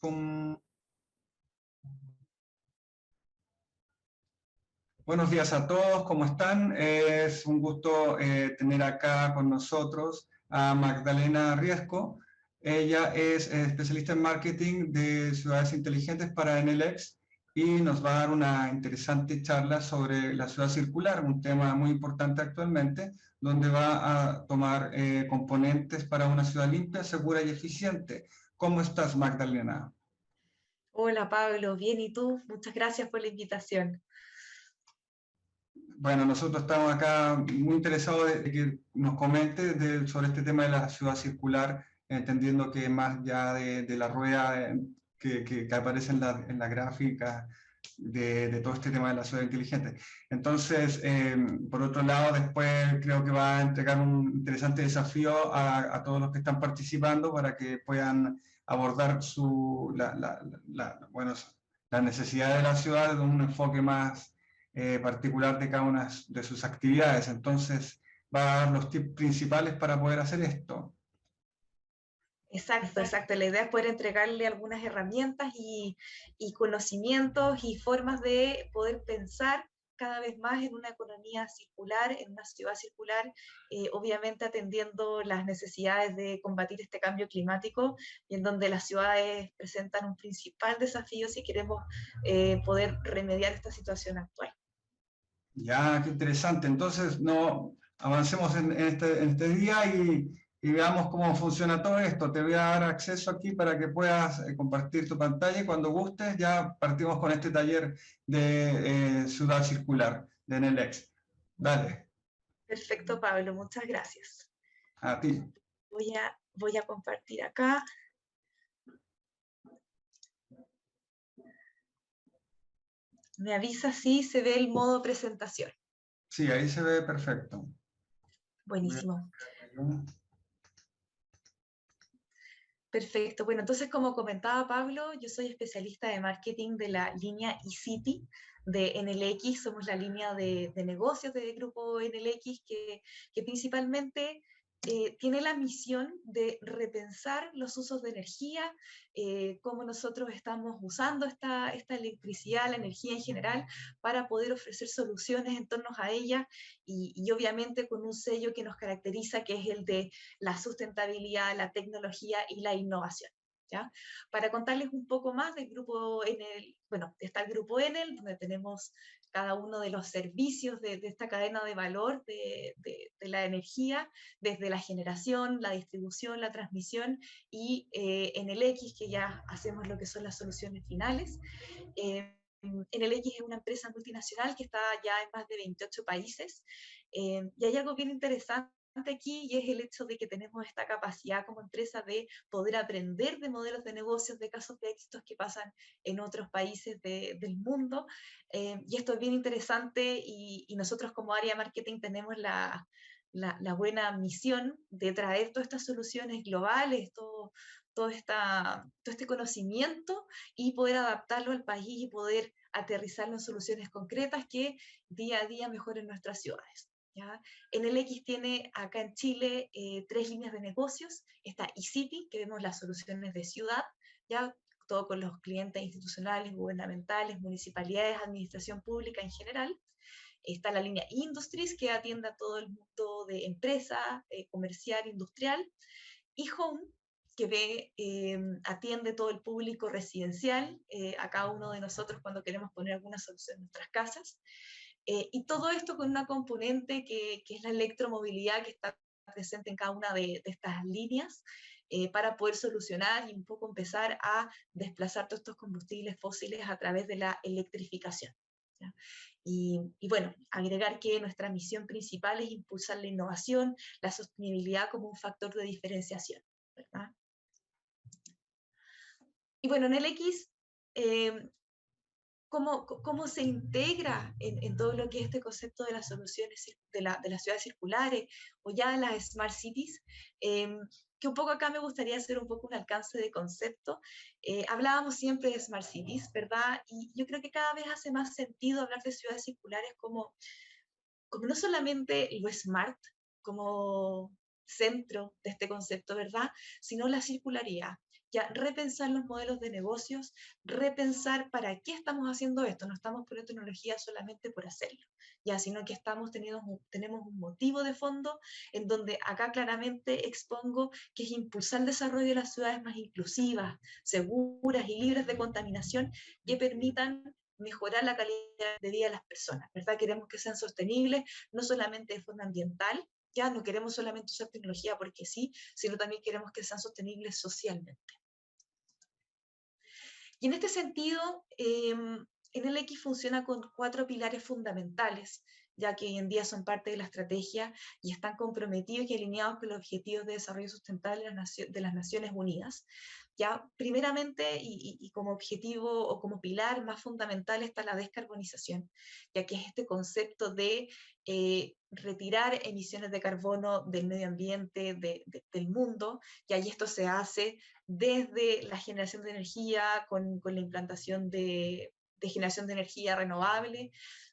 Pum. Buenos días a todos, ¿cómo están? Es un gusto tener acá con nosotros a Magdalena Riesco. Ella es especialista en marketing de ciudades inteligentes para NLX y nos va a dar una interesante charla sobre la ciudad circular, un tema muy importante actualmente, donde va a tomar componentes para una ciudad limpia, segura y eficiente. ¿Cómo estás, Magdalena? Hola Pablo, bien, ¿y tú? Muchas gracias por la invitación. Bueno, nosotros estamos acá muy interesados de que nos comente sobre este tema de la ciudad circular, entendiendo que más ya de la rueda que aparece en la gráfica de todo este tema de la ciudad inteligente. Entonces, por otro lado, después creo que va a entregar un interesante desafío a todos los que están participando para que puedan abordar bueno, la necesidad de la ciudad de un enfoque más particular de cada una de sus actividades. Entonces, va a dar los tips principales para poder hacer esto. Exacto, exacto. La idea es poder entregarle algunas herramientas y conocimientos y formas de poder pensar cada vez más en una economía circular, en una ciudad circular, obviamente atendiendo las necesidades de combatir este cambio climático y en donde las ciudades presentan un principal desafío si queremos poder remediar esta situación actual. Ya, qué interesante. Entonces, no, avancemos en este día y veamos cómo funciona todo esto. Te voy a dar acceso aquí para que puedas compartir tu pantalla y cuando gustes ya partimos con este taller de ciudad circular de NLX. Dale, Perfecto, Pablo, muchas gracias. a ti. Voy a compartir acá. Me avisa si se ve el modo presentación. Sí, ahí se ve perfecto. Voy a Buenísimo. ponerlo. Perfecto. Bueno, entonces, como comentaba Pablo, yo soy especialista de marketing de la línea eCity de NLX. Somos la línea de negocios del grupo NLX que principalmente tiene la misión de repensar los usos de energía, cómo nosotros estamos usando esta electricidad, la energía en general, para poder ofrecer soluciones en torno a ella y obviamente con un sello que nos caracteriza, que es el de la sustentabilidad, la tecnología y la innovación. ¿Ya? Para contarles un poco más del grupo Enel, bueno, está el grupo Enel, donde tenemos cada uno de los servicios de esta cadena de valor de la energía, desde la generación, la distribución, la transmisión y Enel X, que ya hacemos lo que son las soluciones finales. Enel X es una empresa multinacional que está ya en más de 28 países y hay algo bien interesante aquí y es el hecho de que tenemos esta capacidad como empresa de poder aprender de modelos de negocios, de casos de éxitos que pasan en otros países del mundo. Y esto es bien interesante y nosotros como área de marketing tenemos la buena misión de traer todas estas soluciones globales, todo este conocimiento y poder adaptarlo al país y poder aterrizarlo en soluciones concretas que día a día mejoren nuestras ciudades. ¿Ya? NLX tiene acá en Chile 3 líneas de negocios. Está eCity, que vemos las soluciones de ciudad, ya todo con los clientes institucionales, gubernamentales, municipalidades, administración pública en general. Está la línea Industries, que atiende a todo el mundo de empresa, comercial, industrial. Y Home, que atiende todo el público residencial, a cada uno de nosotros cuando queremos poner alguna solución en nuestras casas. Y todo esto con una componente que es la electromovilidad que está presente en cada una de estas líneas para poder solucionar y un poco empezar a desplazar todos estos combustibles fósiles a través de la electrificación. ¿Ya? Y bueno, agregar que nuestra misión principal es impulsar la innovación, la sostenibilidad como un factor de diferenciación, ¿verdad? Y bueno, en el X, eh, cómo se integra en todo lo que es este concepto de las soluciones de las ciudades circulares o ya las smart cities, que un poco acá me gustaría hacer un poco un alcance de concepto. Hablábamos siempre de smart cities, ¿verdad? Y yo creo que cada vez hace más sentido hablar de ciudades circulares como no solamente lo smart, como centro de este concepto, ¿verdad? Sino la circularidad. ya repensar los modelos de negocios, repensar para qué estamos haciendo esto. No estamos poniendo tecnología solamente por hacerlo, ya, sino que tenemos un motivo de fondo en donde acá claramente expongo que es impulsar el desarrollo de las ciudades más inclusivas, seguras y libres de contaminación que permitan mejorar la calidad de vida de las personas, ¿verdad? Queremos que sean sostenibles, no solamente de forma ambiental, ya no queremos solamente usar tecnología porque sí, sino también queremos que sean sostenibles socialmente. Y en este sentido, NLX funciona con 4 pilares fundamentales, ya que hoy en día son parte de la estrategia y están comprometidos y alineados con los Objetivos de Desarrollo Sustentable de las Naciones Unidas. Ya, primeramente, y como objetivo o como pilar más fundamental está la descarbonización, ya que es este concepto de retirar emisiones de carbono del medio ambiente, del mundo, y ahí esto se hace desde la generación de energía con la implantación de generación de energía renovable,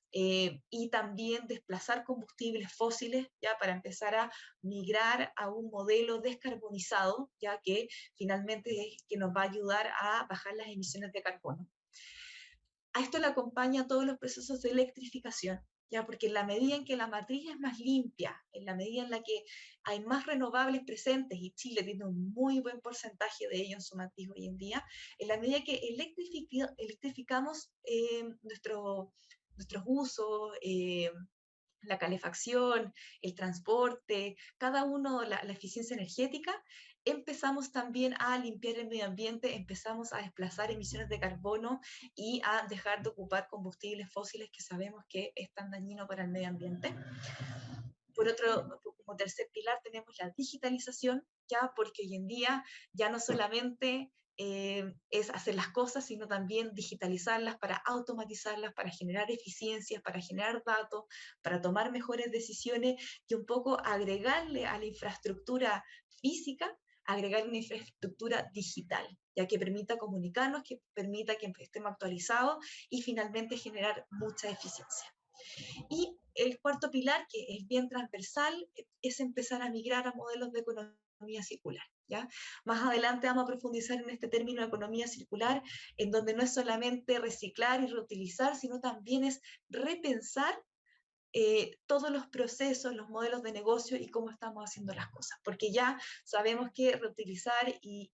y también desplazar combustibles fósiles, ya para empezar a migrar a un modelo descarbonizado, ya que finalmente es que nos va a ayudar a bajar las emisiones de carbono. A esto le acompaña todos los procesos de electrificación, ya, porque en la medida en que la matriz es más limpia, en la medida en la que hay más renovables presentes, y Chile tiene un muy buen porcentaje de ello en su matriz hoy en día, en la medida que electrificamos nuestros usos, la calefacción, el transporte, cada uno, la eficiencia energética, empezamos también a limpiar el medio ambiente, empezamos a desplazar emisiones de carbono y a dejar de ocupar combustibles fósiles que sabemos que es tan dañino para el medio ambiente. Por otro, como tercer pilar tenemos la digitalización, ya, porque hoy en día ya no solamente es hacer las cosas, sino también digitalizarlas para automatizarlas, para generar eficiencias, para generar datos, para tomar mejores decisiones y un poco agregarle a la infraestructura física, agregar una infraestructura digital, ya que permita comunicarnos, que permita que estemos actualizados y finalmente generar mucha eficiencia. Y el cuarto pilar, que es bien transversal, es empezar a migrar a modelos de economía circular, ¿ya? Más adelante vamos a profundizar en este término de economía circular, en donde no es solamente reciclar y reutilizar, sino también es repensar todos los procesos, los modelos de negocio y cómo estamos haciendo las cosas, porque ya sabemos que reutilizar y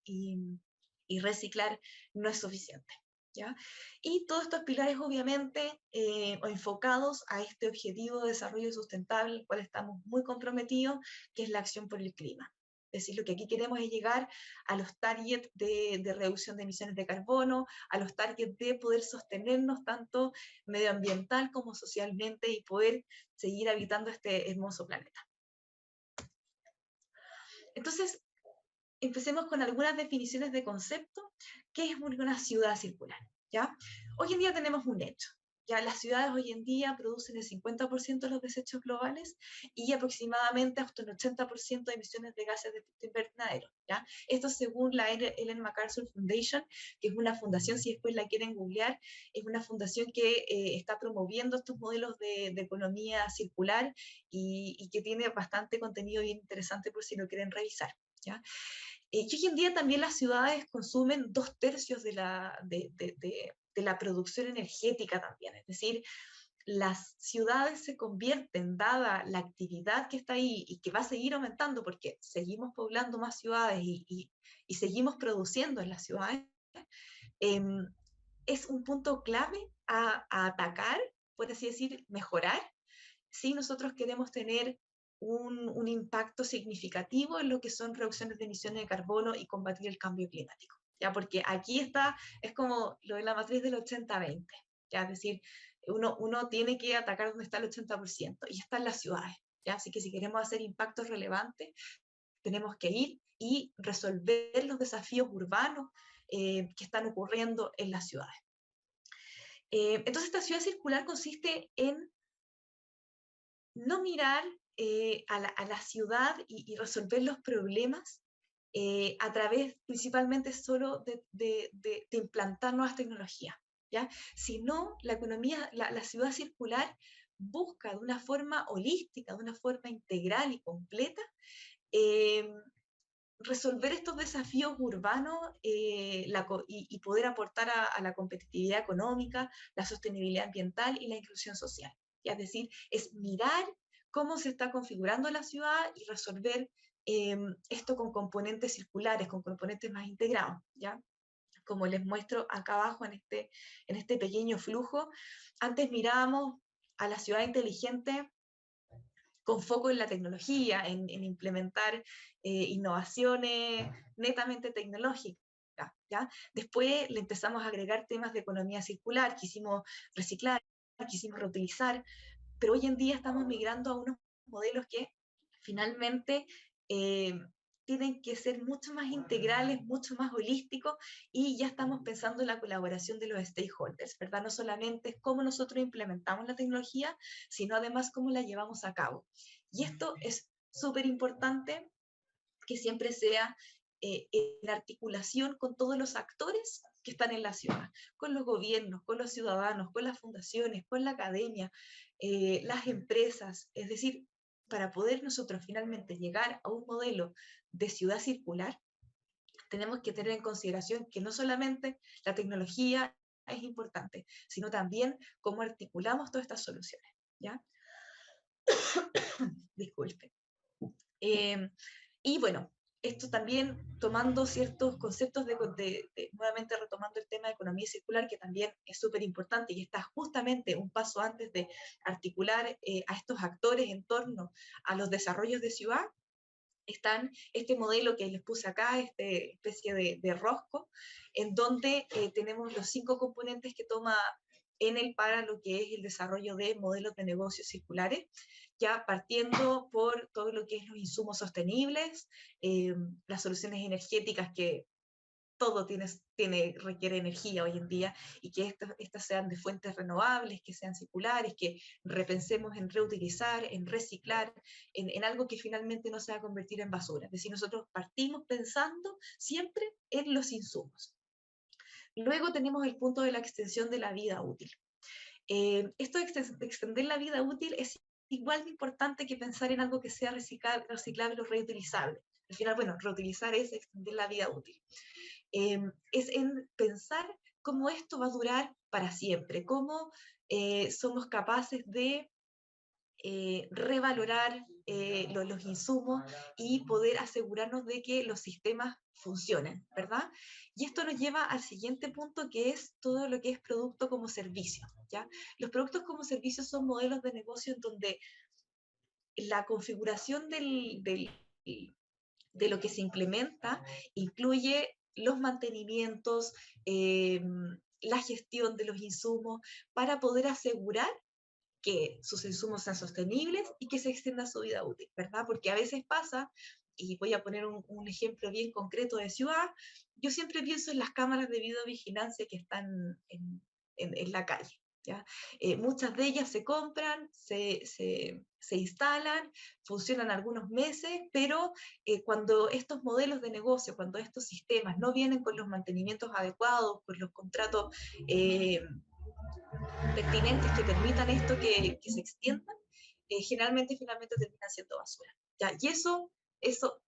reciclar no es suficiente, ¿ya? Y todos estos pilares, obviamente, enfocados a este objetivo de desarrollo sustentable, al cual estamos muy comprometidos, que es la acción por el clima. Es decir, lo que aquí queremos es llegar a los targets de reducción de emisiones de carbono, a los targets de poder sostenernos tanto medioambiental como socialmente y poder seguir habitando este hermoso planeta. Entonces, empecemos con algunas definiciones de concepto. ¿Qué es una ciudad circular? ¿Ya? Hoy en día tenemos un hecho. Ya las ciudades hoy en día producen el 50% de los desechos globales y aproximadamente hasta un 80% de emisiones de gases de efecto invernadero, ¿ya? Esto según la Ellen MacArthur Foundation, que es una fundación, si después la quieren googlear, es una fundación que está promoviendo estos modelos de economía circular y que tiene bastante contenido bien interesante por si lo quieren revisar, ¿ya? Y hoy en día también las ciudades consumen 2/3 de la producción energética también, es decir, las ciudades se convierten, dada la actividad que está ahí y que va a seguir aumentando porque seguimos poblando más ciudades y seguimos produciendo en las ciudades, eh, es un punto clave a atacar, por así decir, mejorar, si nosotros queremos tener un impacto significativo en lo que son reducciones de emisiones de carbono y combatir el cambio climático, ¿ya? Porque aquí está, es como lo de la matriz del 80-20, ¿ya? Es decir, uno tiene que atacar donde está el 80% y están las ciudades, ¿ya? Así que si queremos hacer impactos relevantes, tenemos que ir y resolver los desafíos urbanos que están ocurriendo en las ciudades. Entonces, esta ciudad circular consiste en no mirar a la ciudad y resolver los problemas a través principalmente solo de implantar nuevas tecnologías, ¿ya? Sino la economía, la ciudad circular busca de una forma holística, de una forma integral y completa, eh, resolver estos desafíos urbanos y poder aportar a la competitividad económica, la sostenibilidad ambiental y la inclusión social. Es decir, es mirar cómo se está configurando la ciudad y resolver esto con componentes circulares, con componentes más integrados, ¿ya? Como les muestro acá abajo en este pequeño flujo, antes mirábamos a la ciudad inteligente con foco en la tecnología, en implementar innovaciones netamente tecnológicas. ¿Ya? Después le empezamos a agregar temas de economía circular, quisimos reciclar, quisimos reutilizar, pero hoy en día estamos migrando a unos modelos que finalmente eh, tienen que ser mucho más integrales, mucho más holísticos, y ya estamos pensando en la colaboración de los stakeholders, ¿verdad? No solamente es cómo nosotros implementamos la tecnología, sino además cómo la llevamos a cabo. Y esto es súper importante que siempre sea en articulación con todos los actores que están en la ciudad, con los gobiernos, con los ciudadanos, con las fundaciones, con la academia, las empresas, es decir, para poder nosotros finalmente llegar a un modelo de ciudad circular, tenemos que tener en consideración que no solamente la tecnología es importante, sino también cómo articulamos todas estas soluciones, ¿ya? Disculpe. Y bueno, esto también tomando ciertos conceptos nuevamente retomando el tema de economía circular, que también es súper importante y está justamente un paso antes de articular a estos actores en torno a los desarrollos de ciudad. Están este modelo que les puse acá, esta especie de rosco, en donde tenemos los 5 componentes que toma Enel para lo que es el desarrollo de modelos de negocios circulares, ya partiendo por todo lo que es los insumos sostenibles, las soluciones energéticas que todo requiere energía hoy en día, y que estas sean de fuentes renovables, que sean circulares, que repensemos en reutilizar, en reciclar, en algo que finalmente no se va a convertir en basura. Es decir, nosotros partimos pensando siempre en los insumos. Luego tenemos el punto de la extensión de la vida útil. Esto de extender la vida útil es igual de importante que pensar en algo que sea reciclable o reutilizable. Al final, bueno, reutilizar es extender la vida útil. Es en pensar cómo esto va a durar para siempre, cómo somos capaces de revalorar los insumos y poder asegurarnos de que los sistemas funcionen, ¿verdad? Y esto nos lleva al siguiente punto, que es todo lo que es producto como servicio, ¿ya? Los productos como servicio son modelos de negocio en donde la configuración de lo que se implementa incluye los mantenimientos, la gestión de los insumos, para poder asegurar que sus insumos sean sostenibles y que se extienda su vida útil, ¿verdad? Porque a veces pasa, y voy a poner un ejemplo bien concreto de ciudad, yo siempre pienso en las cámaras de videovigilancia que están en la calle. ¿Ya? Muchas de ellas se compran, se instalan, funcionan algunos meses, pero cuando estos modelos de negocio, cuando estos sistemas no vienen con los mantenimientos adecuados, con los contratos pertinentes que permitan esto que se extiendan, generalmente finalmente terminan siendo basura. ¿Ya? Y eso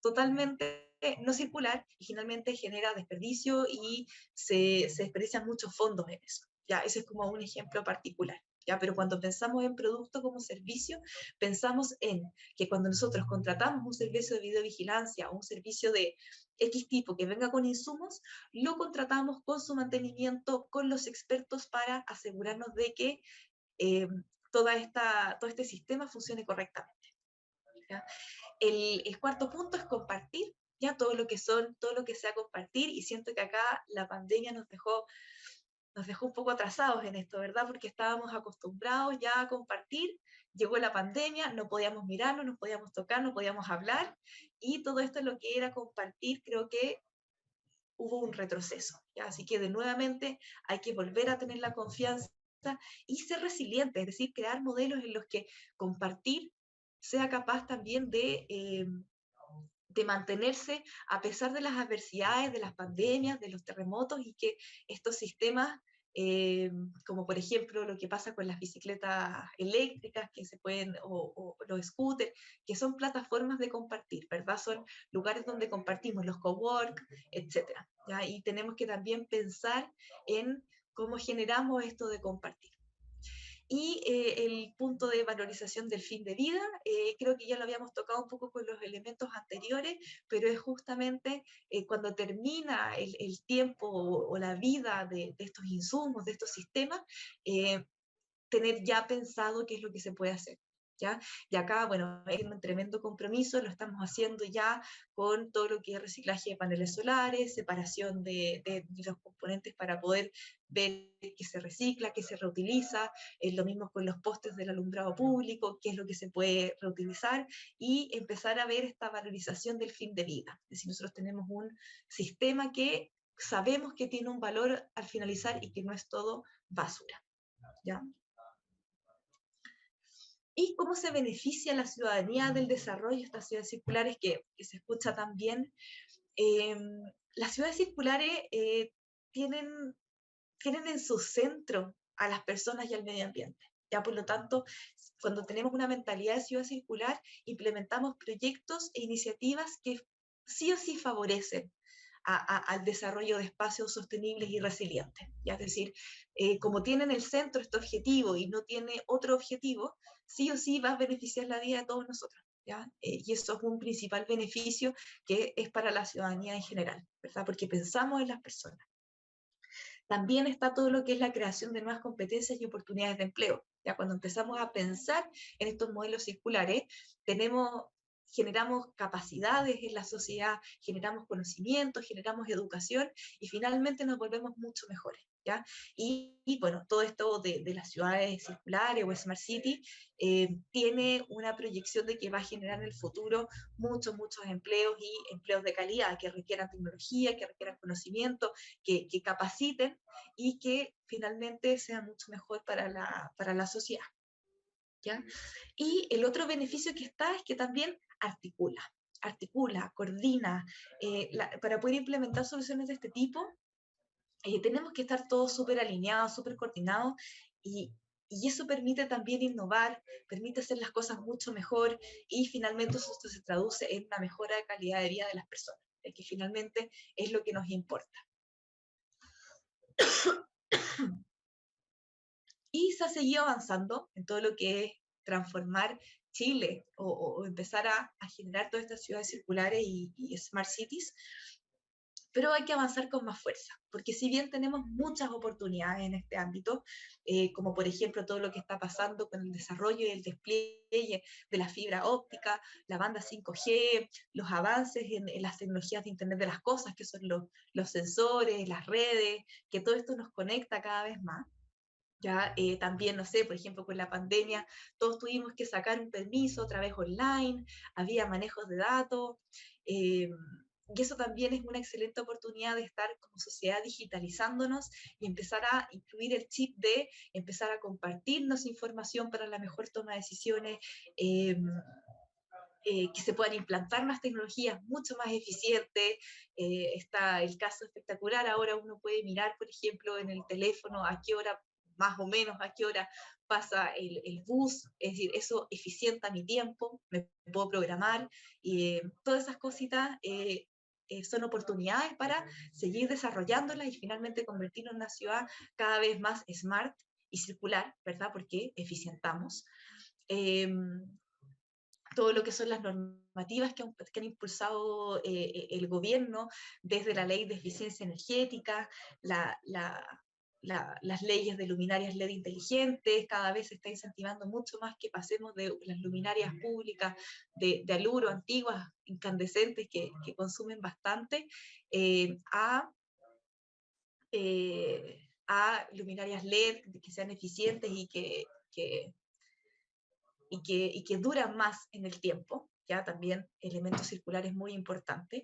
totalmente no circular, y finalmente genera desperdicio y se desperdician muchos fondos en eso. ¿Ya? Ese es como un ejemplo particular. ¿Ya? Pero cuando pensamos en producto como servicio, pensamos en que cuando nosotros contratamos un servicio de videovigilancia o un servicio de X tipo que venga con insumos, lo contratamos con su mantenimiento, con los expertos, para asegurarnos de que eh, todo este sistema funcione correctamente. ¿Ya? El cuarto punto es compartir, ya todo lo que sea compartir, y siento que acá la pandemia nos dejó un poco atrasados en esto, ¿verdad? Porque estábamos acostumbrados ya a compartir, llegó la pandemia, no podíamos mirarnos, no podíamos tocar, no podíamos hablar, y todo esto lo que era compartir, creo que hubo un retroceso, ¿ya? Así que de nuevamente hay que volver a tener la confianza y ser resiliente, es decir, crear modelos en los que compartir sea capaz también de mantenerse a pesar de las adversidades, de las pandemias, de los terremotos, y que estos sistemas como por ejemplo lo que pasa con las bicicletas eléctricas que se pueden, o los scooters, que son plataformas de compartir, ¿verdad? Son lugares donde compartimos los cowork, etcétera, ¿ya? Y tenemos que también pensar en cómo generamos esto de compartir. Y el punto de valorización del fin de vida, creo que ya lo habíamos tocado un poco con los elementos anteriores, pero es justamente cuando termina el tiempo o la vida de estos insumos, de estos sistemas, tener ya pensado qué es lo que se puede hacer. ¿Ya? Y acá, bueno, es un tremendo compromiso, lo estamos haciendo ya con todo lo que es reciclaje de paneles solares, separación de los componentes para poder ver qué se recicla, qué se reutiliza, lo mismo con los postes del alumbrado público, qué es lo que se puede reutilizar, y empezar a ver esta valorización del fin de vida. Es decir, nosotros tenemos un sistema que sabemos que tiene un valor al finalizar y que no es todo basura. ¿Ya? ¿Y cómo se beneficia la ciudadanía del desarrollo de estas ciudades circulares que se escucha tan bien? Eh, las ciudades circulares tienen, tienen en su centro a las personas y al medio ambiente. Ya, por lo tanto, cuando tenemos una mentalidad de ciudad circular, implementamos proyectos e iniciativas que sí o sí favorecen al desarrollo de espacios sostenibles y resilientes. ¿Ya? Es decir, como tiene en el centro este objetivo y no tiene otro objetivo, sí o sí va a beneficiar la vida de todos nosotros. ¿Ya? Y eso es un principal beneficio que es para la ciudadanía en general, ¿verdad? Porque pensamos en las personas. También está todo lo que es la creación de nuevas competencias y oportunidades de empleo. Ya cuando empezamos a pensar en estos modelos circulares, generamos capacidades en la sociedad, generamos conocimiento, generamos educación y finalmente nos volvemos mucho mejores. ¿Ya? Y bueno, todo esto de las ciudades circulares o Smart City tiene una proyección de que va a generar en el futuro muchos empleos y empleos de calidad que requieran tecnología, que requieran conocimiento, que capaciten y que finalmente sea mucho mejor para la sociedad. ¿Ya? Y el otro beneficio que está es que también articula, coordina, para poder implementar soluciones de este tipo, tenemos que estar todos súper alineados, súper coordinados, y eso permite también innovar, permite hacer las cosas mucho mejor, y finalmente esto se traduce en una mejora de calidad de vida de las personas, que finalmente es lo que nos importa. Y se ha seguido avanzando en todo lo que es transformar Chile o empezar a generar todas estas ciudades circulares y smart cities, pero hay que avanzar con más fuerza, porque si bien tenemos muchas oportunidades en este ámbito, como por ejemplo todo lo que está pasando con el desarrollo y el despliegue de la fibra óptica, la banda 5G, los avances en las tecnologías de Internet de las Cosas, que son los sensores, las redes, que todo esto nos conecta cada vez más. Ya también, no sé, por ejemplo, con la pandemia, todos tuvimos que sacar un permiso otra vez online, había manejos de datos, eh, y eso también es una excelente oportunidad de estar como sociedad digitalizándonos y empezar a incluir el chip de empezar a compartirnos información para la mejor toma de decisiones, eh, que se puedan implantar más tecnologías mucho más eficientes. Está el caso espectacular, ahora uno puede mirar, por ejemplo, en el teléfono a qué hora, más o menos a qué hora pasa el bus, es decir, eso eficienta mi tiempo, me puedo programar, y todas esas cositas son oportunidades para seguir desarrollándolas y finalmente convertirnos en una ciudad cada vez más smart y circular, ¿verdad? Porque eficientamos. Todo lo que son las normativas que han impulsado el gobierno, desde la ley de eficiencia energética, las leyes de luminarias LED inteligentes, cada vez se está incentivando mucho más que pasemos de las luminarias públicas de aluro antiguas, incandescentes, que consumen bastante, a luminarias LED que sean eficientes y que duran más en el tiempo, ya también elementos circulares muy importantes.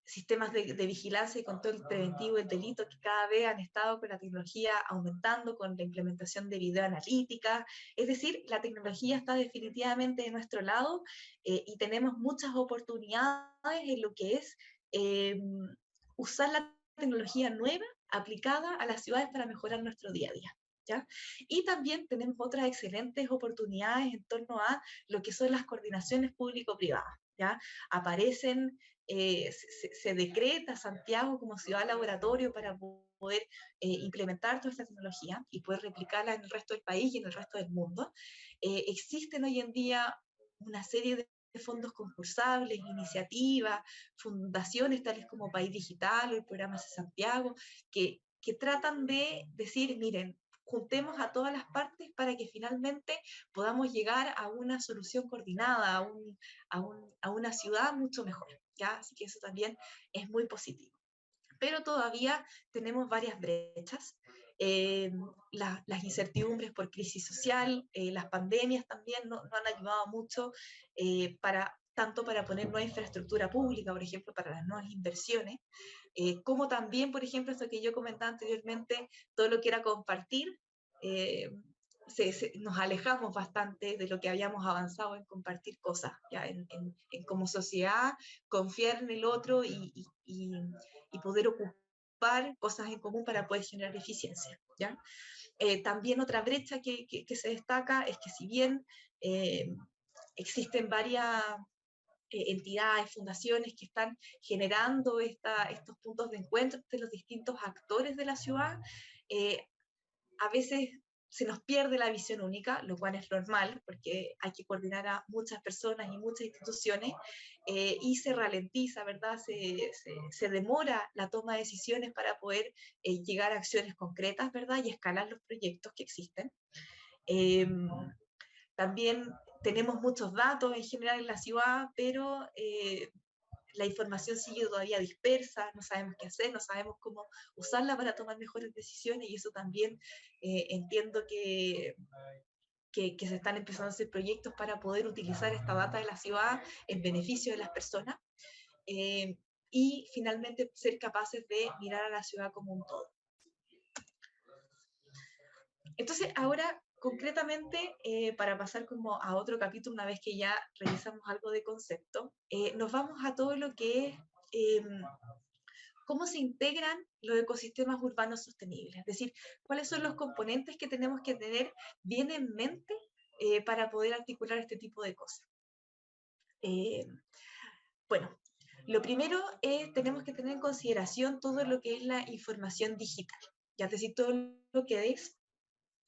Sistemas de vigilancia y control preventivo del delito que cada vez han estado con la tecnología aumentando, con la implementación de videoanalítica. Es decir, la tecnología está definitivamente de nuestro lado, y tenemos muchas oportunidades en lo que es usar la tecnología nueva aplicada a las ciudades para mejorar nuestro día a día. ¿Ya? Y también tenemos otras excelentes oportunidades en torno a lo que son las coordinaciones público-privadas. ¿Ya? Aparecen, se decreta Santiago como ciudad laboratorio para poder implementar toda esta tecnología y poder replicarla en el resto del país y en el resto del mundo. Existen hoy en día una serie de fondos concursables, iniciativas, fundaciones tales como País Digital o el programa de Santiago, que tratan de decir, miren, juntemos a todas las partes para que finalmente podamos llegar a una solución coordinada, a una ciudad mucho mejor, ¿ya? Así que eso también es muy positivo. Pero todavía tenemos varias brechas. Eh, las incertidumbres por crisis social, las pandemias también no han ayudado mucho tanto para poner nueva infraestructura pública, por ejemplo, para las nuevas inversiones, como también, por ejemplo, esto que yo comentaba anteriormente, todo lo que era compartir, eh, nos alejamos bastante de lo que habíamos avanzado en compartir cosas, ¿ya? En como sociedad, confiar en el otro y poder ocupar cosas en común para poder generar eficiencia, ¿ya? También otra brecha que se destaca es que si bien existen varias entidades, fundaciones que están generando estos puntos de encuentro entre los distintos actores de la ciudad, a veces se nos pierde la visión única, lo cual es normal, porque hay que coordinar a muchas personas y muchas instituciones, y se ralentiza, ¿verdad? Se demora la toma de decisiones para poder llegar a acciones concretas, ¿verdad? Y escalar los proyectos que existen. Eh, También tenemos muchos datos en general en la ciudad, pero la información sigue todavía dispersa, no sabemos qué hacer, no sabemos cómo usarla para tomar mejores decisiones y eso también entiendo que se están empezando a hacer proyectos para poder utilizar esta data de la ciudad en beneficio de las personas eh, y finalmente ser capaces de mirar a la ciudad como un todo. Entonces, ahora, concretamente, para pasar como a otro capítulo, una vez que ya revisamos algo de concepto, nos vamos a todo lo que es cómo se integran los ecosistemas urbanos sostenibles, es decir, cuáles son los componentes que tenemos que tener bien en mente para poder articular este tipo de cosas. Eh, bueno, lo primero es, tenemos que tener en consideración todo lo que es la información digital, ya es decir, todo lo que es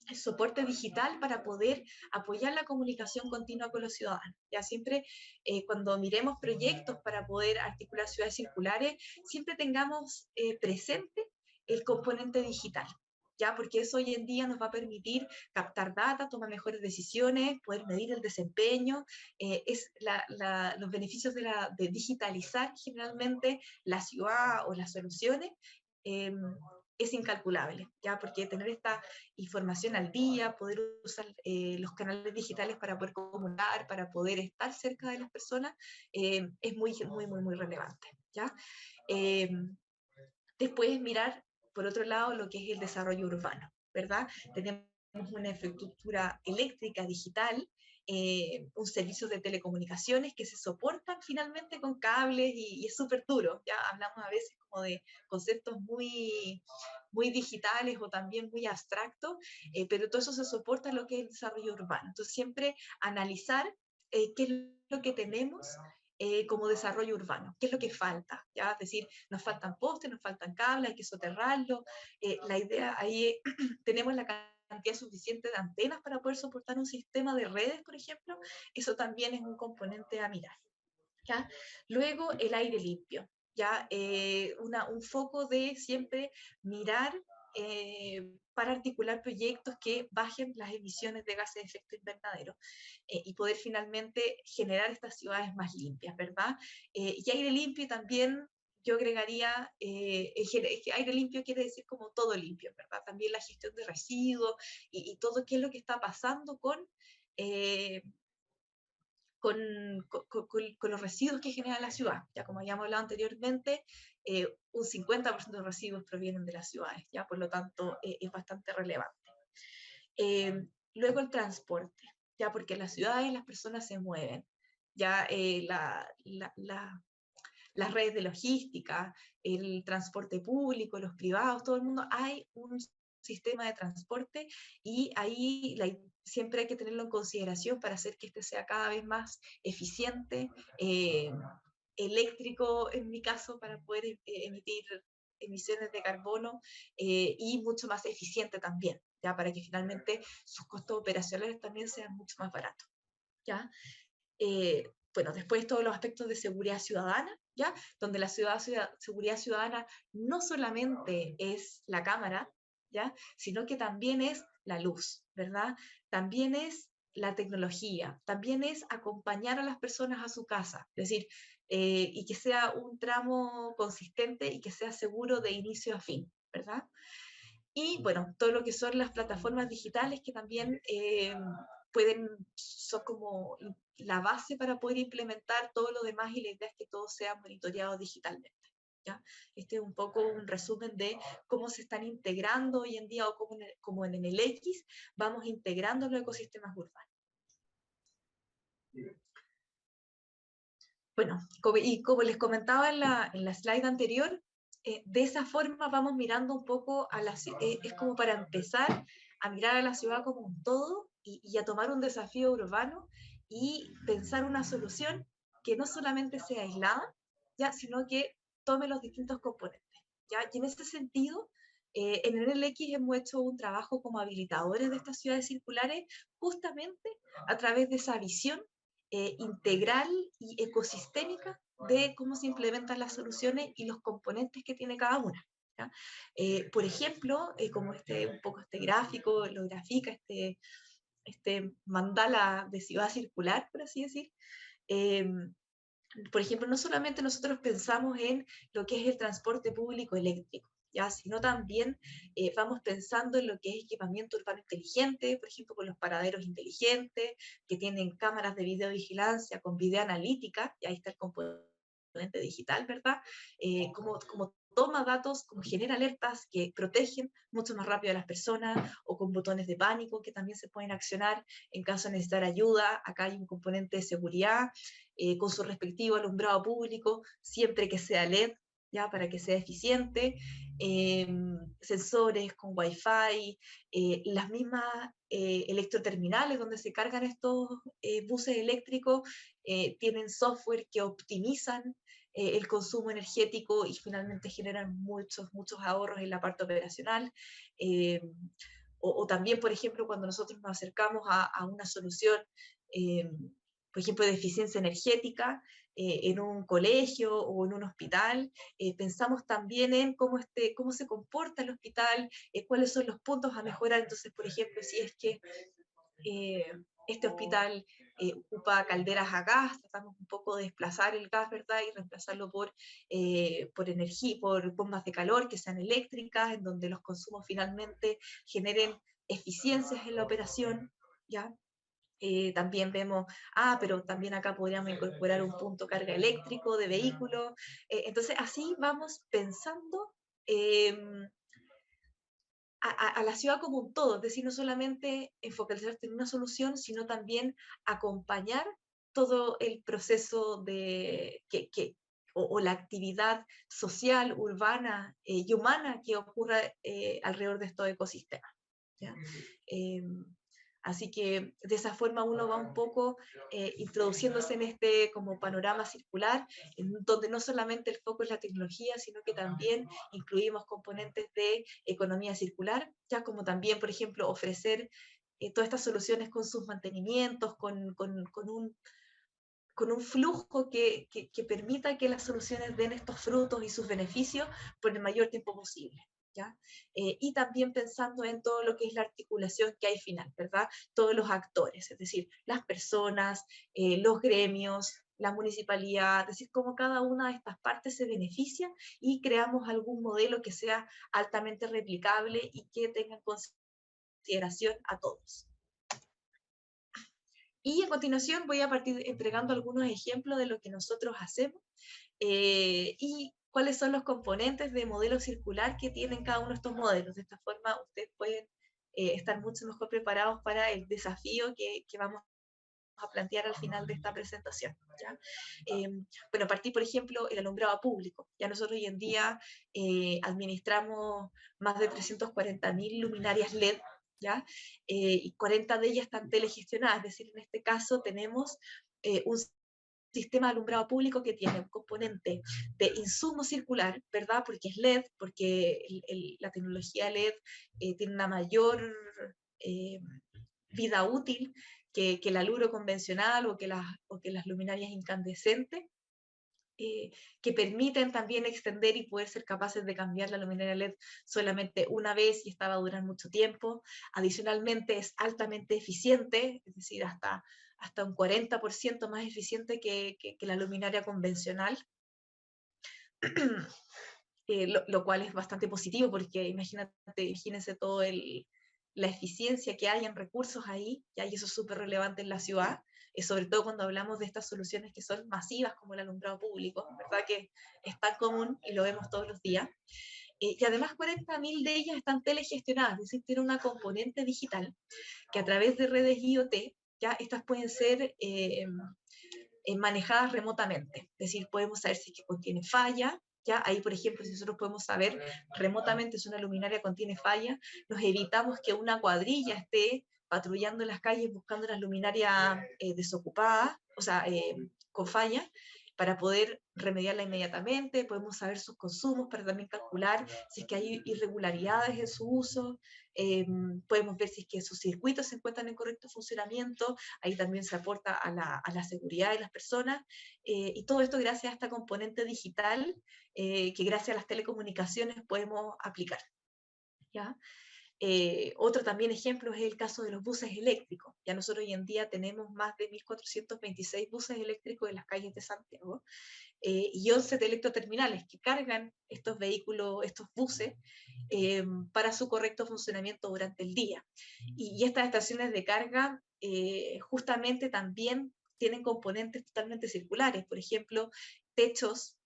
el soporte digital para poder apoyar la comunicación continua con los ciudadanos. Ya siempre cuando miremos proyectos para poder articular ciudades circulares, siempre tengamos presente el componente digital. ¿Ya? Porque eso hoy en día nos va a permitir captar data, tomar mejores decisiones, poder medir el desempeño, los beneficios de digitalizar generalmente la ciudad o las soluciones, eh, es incalculable, ¿ya? Porque tener esta información al día, poder usar los canales digitales para poder comunicar, para poder estar cerca de las personas, es muy, muy, muy, muy relevante, ¿ya? Eh, Después mirar, por otro lado, lo que es el desarrollo urbano, ¿verdad? Tenemos una infraestructura eléctrica digital, un servicio de telecomunicaciones que se soportan finalmente con cables y es súper duro. Ya hablamos a veces como de conceptos muy, muy digitales o también muy abstractos, pero todo eso se soporta en lo que es el desarrollo urbano. Entonces siempre analizar qué es lo que tenemos como desarrollo urbano, qué es lo que falta, ¿ya? Es decir, nos faltan postes, nos faltan cables, hay que soterrarlo. La idea ahí es, tenemos la cantidad suficiente de antenas para poder soportar un sistema de redes, por ejemplo, eso también es un componente a mirar, ¿ya? Luego, el aire limpio, ¿ya? Un foco de siempre mirar para articular proyectos que bajen las emisiones de gases de efecto invernadero y poder finalmente generar estas ciudades más limpias, ¿verdad? Y aire limpio también yo agregaría, aire limpio quiere decir como todo limpio, ¿verdad? También la gestión de residuos todo qué es lo que está pasando eh, con los residuos que genera la ciudad. Ya como habíamos hablado anteriormente, un 50% de residuos provienen de las ciudades, ya por lo tanto es bastante relevante. Luego el transporte, ya porque en las ciudades las personas se mueven, ya las redes de logística, el transporte público, los privados, todo el mundo, hay un sistema de transporte y ahí siempre hay que tenerlo en consideración para hacer que este sea cada vez más eficiente, eléctrico en mi caso, para poder emitir emisiones de carbono y mucho más eficiente también, ¿ya? Para que finalmente sus costos operacionales también sean mucho más baratos, ¿ya? Bueno, después todos los aspectos de seguridad ciudadana, ¿ya? Donde la seguridad ciudadana no solamente es la cámara, ¿ya? Sino que también es la luz, ¿verdad? También es la tecnología, también es acompañar a las personas a su casa, es decir, y que sea un tramo consistente y que sea seguro de inicio a fin, ¿verdad? Y bueno, todo lo que son las plataformas digitales que también son como la base para poder implementar todo lo demás y la idea es que todo sea monitoreado digitalmente, ¿ya? Este es un poco un resumen de cómo se están integrando hoy en día o como en el X vamos integrando los ecosistemas urbanos. Bueno, como les comentaba en la slide anterior, de esa forma vamos mirando un poco es como para empezar a mirar a la ciudad como un todo y a tomar un desafío urbano y pensar una solución que no solamente sea aislada, ¿ya? Sino que tome los distintos componentes, ¿ya? Y en ese sentido, en el NLX hemos hecho un trabajo como habilitadores de estas ciudades circulares justamente a través de esa visión integral y ecosistémica de cómo se implementan las soluciones y los componentes que tiene cada una, ¿ya? Por ejemplo, como un poco este gráfico lo grafica, este mandala de ciudad circular, por así decir. Por ejemplo, no solamente nosotros pensamos en lo que es el transporte público eléctrico, ¿ya? Sino también vamos pensando en lo que es equipamiento urbano inteligente, por ejemplo, con los paraderos inteligentes, que tienen cámaras de videovigilancia con videoanalítica, y ahí está el componente digital, ¿verdad? Como toma datos, como genera alertas que protegen mucho más rápido a las personas, o con botones de pánico que también se pueden accionar en caso de necesitar ayuda. Acá hay un componente de seguridad, con su respectivo alumbrado público, siempre que sea LED, ¿ya? Para que sea eficiente, sensores con Wi-Fi, las mismas electroterminales donde se cargan estos buses eléctricos, tienen software que optimizan el consumo energético y finalmente generan muchos ahorros en la parte operacional. O también, por ejemplo, cuando nosotros nos acercamos a una solución, por ejemplo, de eficiencia energética, en un colegio o en un hospital, pensamos también en cómo se comporta el hospital, cuáles son los puntos a mejorar. Entonces, por ejemplo, si es que eh, este hospital ocupa calderas a gas, tratamos un poco de desplazar el gas, ¿verdad? Y reemplazarlo por energía, por bombas de calor que sean eléctricas, en donde los consumos finalmente generen eficiencias en la operación, ¿ya? También vemos, pero también acá podríamos incorporar un punto carga eléctrico de vehículos. Entonces, así vamos pensando a la ciudad como un todo, es decir, no solamente focalizarte en una solución, sino también acompañar todo el proceso o la actividad social, urbana y humana que ocurra alrededor de estos ecosistemas, ¿ya? Así que de esa forma uno va un poco introduciéndose en este como panorama circular, en donde no solamente el foco es la tecnología, sino que también incluimos componentes de economía circular, ya como también, por ejemplo, ofrecer todas estas soluciones con sus mantenimientos, con un flujo que permita que las soluciones den estos frutos y sus beneficios por el mayor tiempo posible, ¿ya? Y también pensando en todo lo que es la articulación que hay final, ¿verdad? Todos los actores, es decir, las personas, los gremios, la municipalidad, es decir, cómo cada una de estas partes se beneficia y creamos algún modelo que sea altamente replicable y que tenga en consideración a todos. Y a continuación voy a partir entregando algunos ejemplos de lo que nosotros hacemos y cuáles son los componentes de modelo circular que tienen cada uno de estos modelos. De esta forma ustedes pueden estar mucho mejor preparados para el desafío que vamos a plantear al final de esta presentación, ¿ya? Bueno, partí, por ejemplo, el alumbrado público. Ya nosotros hoy en día administramos más de 340.000 luminarias LED, ¿ya? Y 40 de ellas están telegestionadas, es decir, en este caso tenemos un sistema de alumbrado público que tiene un componente de insumo circular, ¿verdad? Porque es LED, porque la tecnología LED tiene una mayor eh, vida útil que el aluro convencional o que las luminarias incandescentes, que permiten también extender y poder ser capaces de cambiar la luminaria LED solamente una vez y esta va a durar mucho tiempo. Adicionalmente es altamente eficiente, es decir, hasta un 40% más eficiente que la luminaria convencional, lo cual es bastante positivo porque imagínense todo la eficiencia que hay en recursos ahí, y eso es súper relevante en la ciudad, sobre todo cuando hablamos de estas soluciones que son masivas como el alumbrado público, ¿verdad? Que es tan común y lo vemos todos los días. Y además 40.000 de ellas están telegestionadas, es decir, tienen una componente digital que a través de redes IoT, ya estas pueden ser manejadas remotamente, es decir, podemos saber si es que contiene falla, ¿ya? Ahí, por ejemplo, si nosotros podemos saber remotamente si una luminaria contiene falla, nos evitamos que una cuadrilla esté patrullando en las calles buscando las luminarias desocupadas, o sea, con falla, para poder remediarla inmediatamente, podemos saber sus consumos para también calcular si es que hay irregularidades en su uso, podemos ver si es que sus circuitos se encuentran en correcto funcionamiento, ahí también se aporta a la seguridad de las personas, y todo esto gracias a esta componente digital que gracias a las telecomunicaciones podemos aplicar, ¿ya? Otro también ejemplo es el caso de los buses eléctricos. Ya nosotros hoy en día tenemos más de 1.426 buses eléctricos en las calles de Santiago y 11 electroterminales que cargan estos vehículos, estos buses, para su correcto funcionamiento durante el día. Y estas estaciones de carga justamente también tienen componentes totalmente circulares, por ejemplo, techos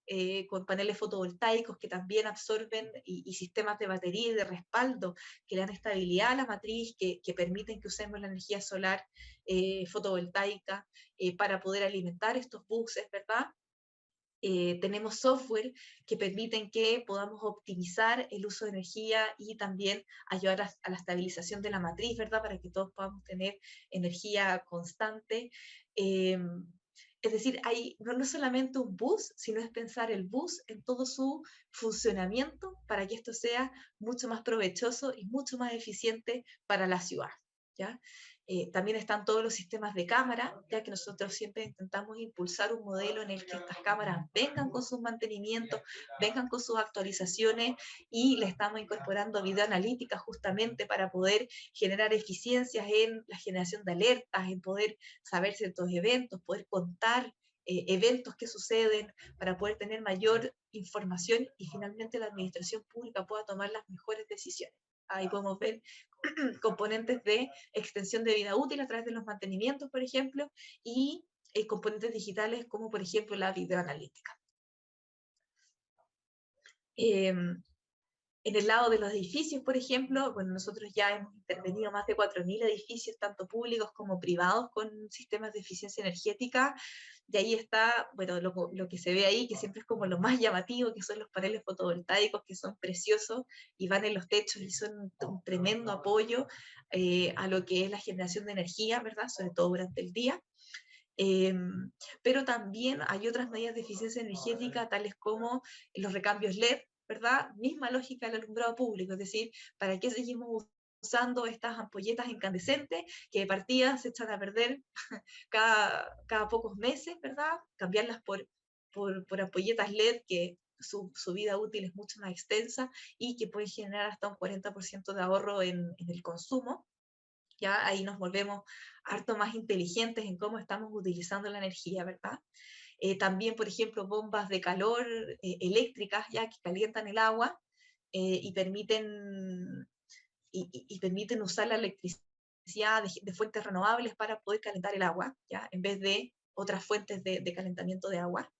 con paneles fotovoltaicos que también absorben y sistemas de batería y de respaldo que le dan estabilidad a la matriz, que permiten que usemos la energía solar fotovoltaica para poder alimentar estos buses, ¿verdad? Tenemos software que permiten que podamos optimizar el uso de energía y también ayudar a la estabilización de la matriz, ¿verdad? Para que todos podamos tener energía constante. Es decir, hay no solamente un bus, sino es pensar el bus en todo su funcionamiento para que esto sea mucho más provechoso y mucho más eficiente para la ciudad, ¿ya? También están todos los sistemas de cámara, ya que nosotros siempre intentamos impulsar un modelo en el que estas cámaras vengan con sus mantenimientos, vengan con sus actualizaciones y le estamos incorporando videoanalítica justamente para poder generar eficiencias en la generación de alertas, en poder saber ciertos eventos, poder contar eventos que suceden para poder tener mayor información y finalmente la administración pública pueda tomar las mejores decisiones. Ahí podemos ver componentes de extensión de vida útil a través de los mantenimientos, por ejemplo, y componentes digitales como, por ejemplo, la videoanalítica. En el lado de los edificios, por ejemplo, bueno, nosotros ya hemos intervenido más de 4.000 edificios, tanto públicos como privados, con sistemas de eficiencia energética. Y ahí está, bueno, lo que se ve ahí, que siempre es como lo más llamativo, que son los paneles fotovoltaicos, que son preciosos y van en los techos y son un tremendo apoyo a lo que es la generación de energía, ¿verdad? Sobre todo durante el día. Pero también hay otras medidas de eficiencia energética, tales como los recambios LED, ¿verdad? Misma lógica del alumbrado público, es decir, ¿para qué seguimos usando estas ampolletas incandescentes que de partida se echan a perder cada pocos meses, ¿verdad? Cambiarlas por ampolletas LED que su vida útil es mucho más extensa y que pueden generar hasta un 40% de ahorro en el consumo. Ya ahí nos volvemos harto más inteligentes en cómo estamos utilizando la energía, ¿verdad? También, por ejemplo, bombas de calor eléctricas ya que calientan el agua y permiten usar la electricidad de fuentes renovables para poder calentar el agua, ¿ya? En vez de otras fuentes de calentamiento de agua.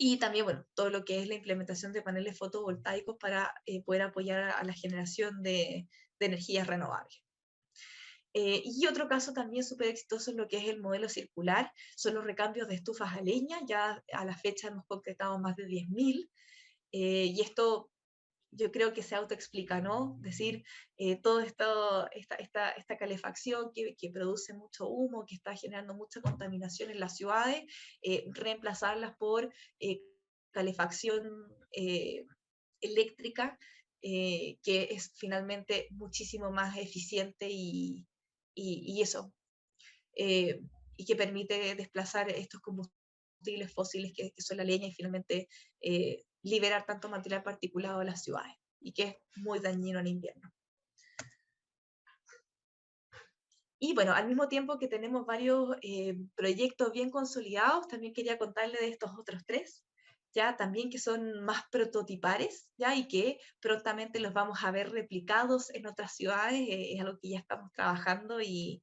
Y también, bueno, todo lo que es la implementación de paneles fotovoltaicos para poder apoyar a la generación de energías renovables. Y otro caso también súper exitoso en lo que es el modelo circular, son los recambios de estufas a leña, ya a la fecha hemos concretado más de 10.000, y esto yo creo que se autoexplica, ¿no? Es decir, todo esta calefacción que produce mucho humo, que está generando mucha contaminación en las ciudades, reemplazarlas por calefacción eléctrica, que es finalmente muchísimo más eficiente y eso, eh, y que permite desplazar estos combustibles fósiles que son la leña y finalmente liberar tanto material particulado de las ciudades y que es muy dañino en invierno. Y bueno, al mismo tiempo que tenemos varios proyectos bien consolidados, también quería contarle de estos otros tres, ya también que son más prototipares, ya y que prontamente los vamos a ver replicados en otras ciudades, es algo que ya estamos trabajando y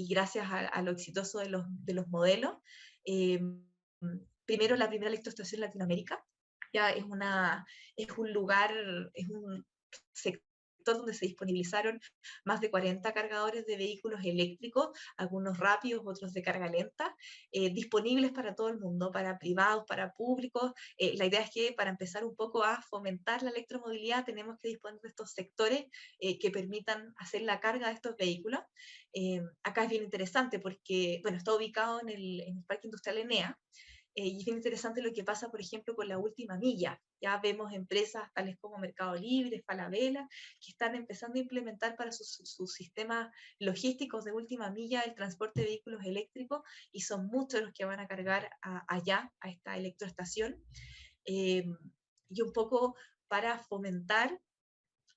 gracias a lo exitoso de los modelos. Eh, Primero, la primera electroestación en Latinoamérica, ya es un lugar, es un sector donde se disponibilizaron más de 40 cargadores de vehículos eléctricos, algunos rápidos, otros de carga lenta, disponibles para todo el mundo, para privados, para públicos. La idea es que para empezar un poco a fomentar la electromovilidad tenemos que disponer de estos sectores que permitan hacer la carga de estos vehículos. Acá es bien interesante porque, bueno, está ubicado en el Parque Industrial Enea, y es bien interesante lo que pasa, por ejemplo, con la última milla. Ya vemos empresas tales como Mercado Libre, Falabella, que están empezando a implementar para sus sistemas logísticos de última milla el transporte de vehículos eléctricos, y son muchos los que van a cargar allá, a esta electroestación. Y un poco para fomentar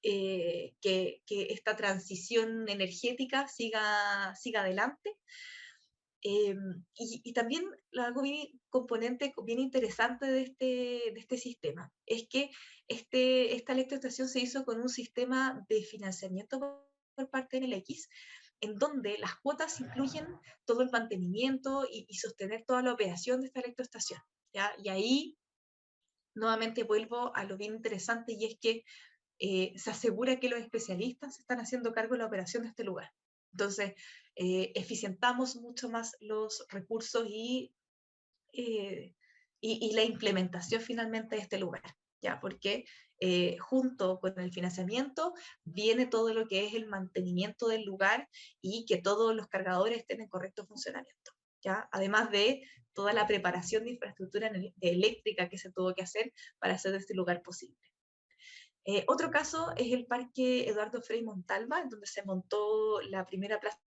que esta transición energética siga adelante. Y también algo bien componente bien interesante de este sistema es que esta electroestación se hizo con un sistema de financiamiento por parte del X, en donde las cuotas incluyen todo el mantenimiento y sostener toda la operación de esta electroestación, ¿ya? Y ahí nuevamente vuelvo a lo bien interesante, y es que se asegura que los especialistas están haciendo cargo de la operación de este lugar. Entonces, eficientamos mucho más los recursos y la implementación finalmente de este lugar, ¿ya? Porque junto con el financiamiento viene todo lo que es el mantenimiento del lugar y que todos los cargadores estén en correcto funcionamiento, ¿ya? Además de toda la preparación de infraestructura eléctrica que se tuvo que hacer para hacer de este lugar posible. Otro caso es el Parque Eduardo Frei Montalva, en donde se montó la primera plaza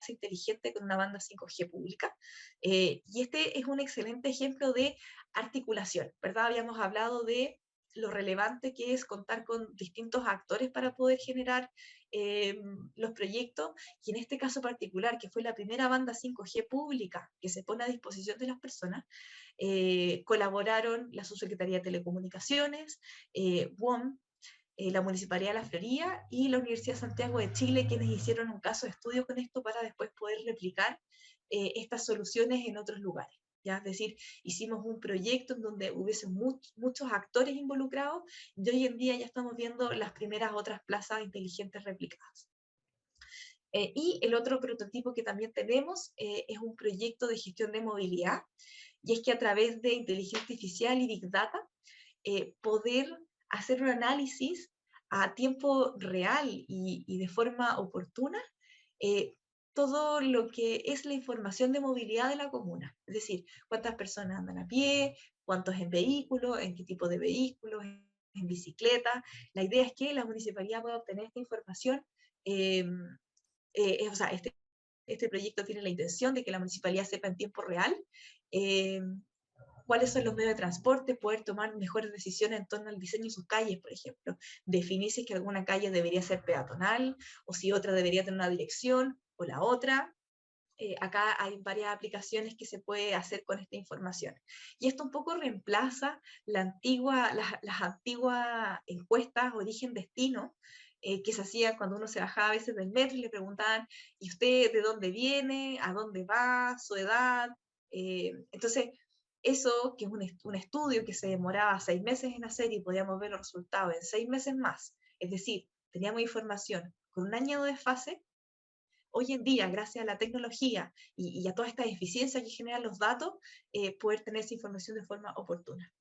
inteligente con una banda 5G pública. Y este es un excelente ejemplo de articulación, ¿verdad? Habíamos hablado de lo relevante que es contar con distintos actores para poder generar los proyectos, y en este caso particular, que fue la primera banda 5G pública que se pone a disposición de las personas, colaboraron la Subsecretaría de Telecomunicaciones, WOM, la Municipalidad de La Florida y la Universidad de Santiago de Chile, quienes hicieron un caso de estudio con esto para después poder replicar estas soluciones en otros lugares. ¿Ya? Es decir, hicimos un proyecto en donde hubiesen muchos actores involucrados, y hoy en día ya estamos viendo las primeras otras plazas inteligentes replicadas. Y el otro prototipo que también tenemos es un proyecto de gestión de movilidad, y es que a través de inteligencia artificial y Big Data, poder hacer un análisis a tiempo real y de forma oportuna eh, todo lo que es la información de movilidad de la comuna. Es decir, cuántas personas andan a pie, cuántos en vehículos, en qué tipo de vehículos, en bicicleta. La idea es que la municipalidad pueda obtener esta información. Eh, o sea, este proyecto tiene la intención de que la municipalidad sepa en tiempo real eh, cuáles son los medios de transporte, poder tomar mejores decisiones en torno al diseño de sus calles, por ejemplo. Definir si es que alguna calle debería ser peatonal, o si otra debería tener una dirección, o la otra. Acá hay varias aplicaciones que se puede hacer con esta información. Y esto un poco reemplaza las antiguas encuestas origen-destino, que se hacía cuando uno se bajaba a veces del metro y le preguntaban, ¿y usted de dónde viene? ¿A dónde va? ¿Su edad? Entonces, eso, que es un estudio que se demoraba 6 meses en hacer y podíamos ver los resultados en 6 meses más, es decir, teníamos información con un año de desfase, hoy en día, gracias a la tecnología y a toda esta eficiencia que generan los datos, poder tener esa información de forma oportuna.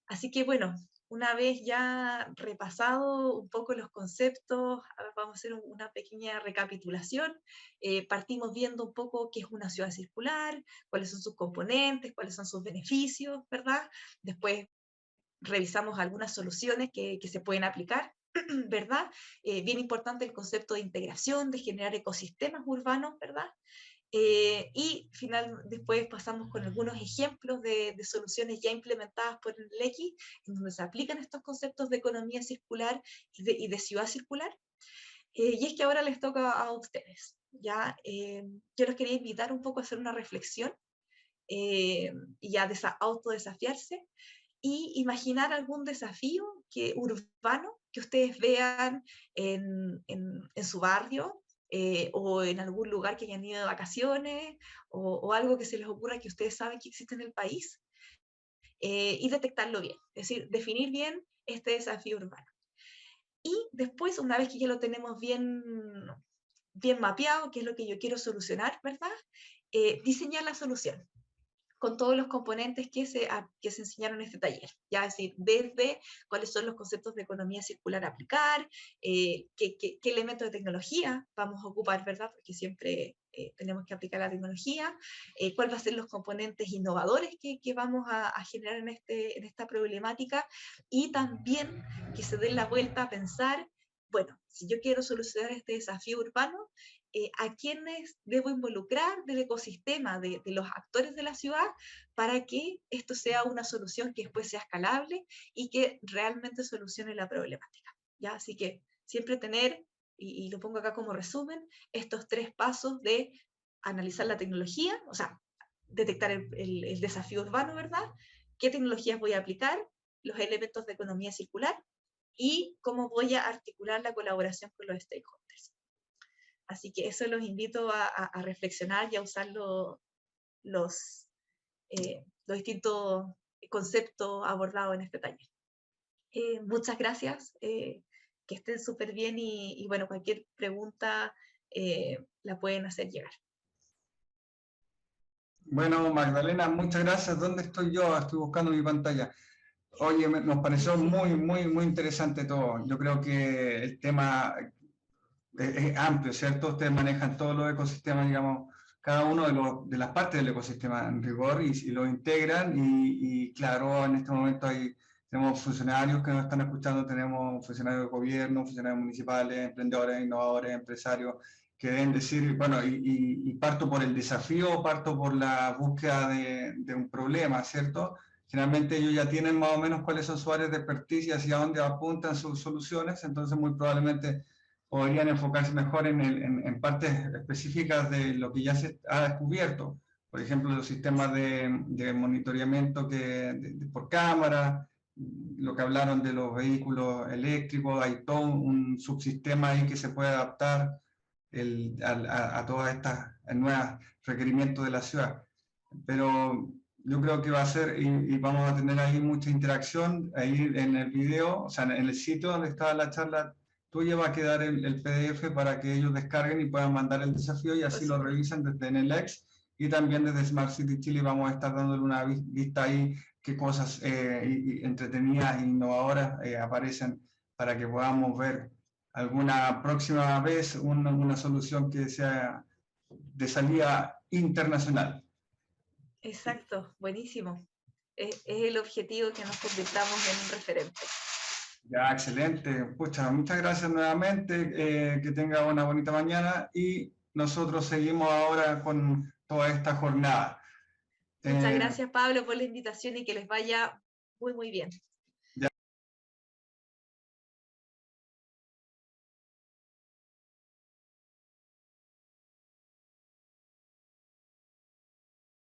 Así que bueno, una vez ya repasado un poco los conceptos, ahora vamos a hacer una pequeña recapitulación. Partimos viendo un poco qué es una ciudad circular, cuáles son sus componentes, cuáles son sus beneficios, ¿verdad? Después revisamos algunas soluciones que se pueden aplicar, ¿verdad? Bien importante el concepto de integración, de generar ecosistemas urbanos, ¿verdad? Después pasamos con algunos ejemplos de soluciones ya implementadas por el X, en donde se aplican estos conceptos de economía circular y de ciudad circular. Y es que ahora les toca a ustedes. ¿Ya? Yo los quería invitar un poco a hacer una reflexión y a autodesafiarse y imaginar algún desafío urbano que ustedes vean en su barrio, o en algún lugar que hayan ido de vacaciones, o algo que se les ocurra que ustedes saben que existe en el país, y detectarlo bien, es decir, definir bien este desafío urbano. Y después, una vez que ya lo tenemos bien mapeado, qué es lo que yo quiero solucionar, ¿verdad? Diseñar la solución con todos los componentes que se enseñaron en este taller, ya es decir, desde cuáles son los conceptos de economía circular a aplicar, qué elementos de tecnología vamos a ocupar, ¿verdad? Porque siempre tenemos que aplicar la tecnología, cuáles van a ser los componentes innovadores que vamos a generar en esta problemática, y también que se den la vuelta a pensar, bueno, si yo quiero solucionar este desafío urbano, a quiénes debo involucrar del ecosistema, de los actores de la ciudad, para que esto sea una solución que después sea escalable y que realmente solucione la problemática. ¿Ya? Así que siempre tener, y lo pongo acá como resumen, estos 3 pasos de analizar la tecnología, o sea, detectar el desafío urbano, ¿verdad? ¿Qué tecnologías voy a aplicar? Los elementos de economía circular y cómo voy a articular la colaboración con los stakeholders. Así que eso los invito a reflexionar y a usar los distintos conceptos abordados en este taller. Muchas gracias, que estén súper bien y bueno, cualquier pregunta la pueden hacer llegar. Bueno, Magdalena, muchas gracias. ¿Dónde estoy yo? Estoy buscando mi pantalla. Oye, nos pareció muy interesante todo. Yo creo que el tema es amplio, ¿cierto? Ustedes manejan todos los ecosistemas, digamos, cada uno de las partes del ecosistema en rigor y lo integran y claro, en este momento tenemos funcionarios que nos están escuchando, tenemos funcionarios de gobierno, funcionarios municipales, emprendedores, innovadores, empresarios, que deben decir, bueno, y parto por el desafío, parto por la búsqueda de un problema, ¿cierto? Generalmente ellos ya tienen más o menos cuáles son sus áreas de expertise y hacia dónde apuntan sus soluciones, entonces muy probablemente podrían enfocarse mejor en partes específicas de lo que ya se ha descubierto. Por ejemplo, los sistemas de monitoreamiento por cámara, lo que hablaron de los vehículos eléctricos, hay todo un subsistema ahí que se puede adaptar a todas estas nuevos requerimientos de la ciudad. Pero yo creo que va a ser, y vamos a tener ahí mucha interacción, ahí en el video, o sea, en el sitio donde está la charla tuya va a quedar el PDF para que ellos descarguen y puedan mandar el desafío y así lo revisan desde NLX y también desde Smart City Chile vamos a estar dándole una vista ahí qué cosas entretenidas e innovadoras aparecen para que podamos ver alguna próxima vez una solución que sea de salida internacional. Exacto, buenísimo. Es el objetivo, que nos convirtamos en un referente. Ya, excelente. Pucha, muchas gracias nuevamente. Que tenga una bonita mañana y nosotros seguimos ahora con toda esta jornada. Muchas gracias, Pablo, por la invitación y que les vaya muy bien.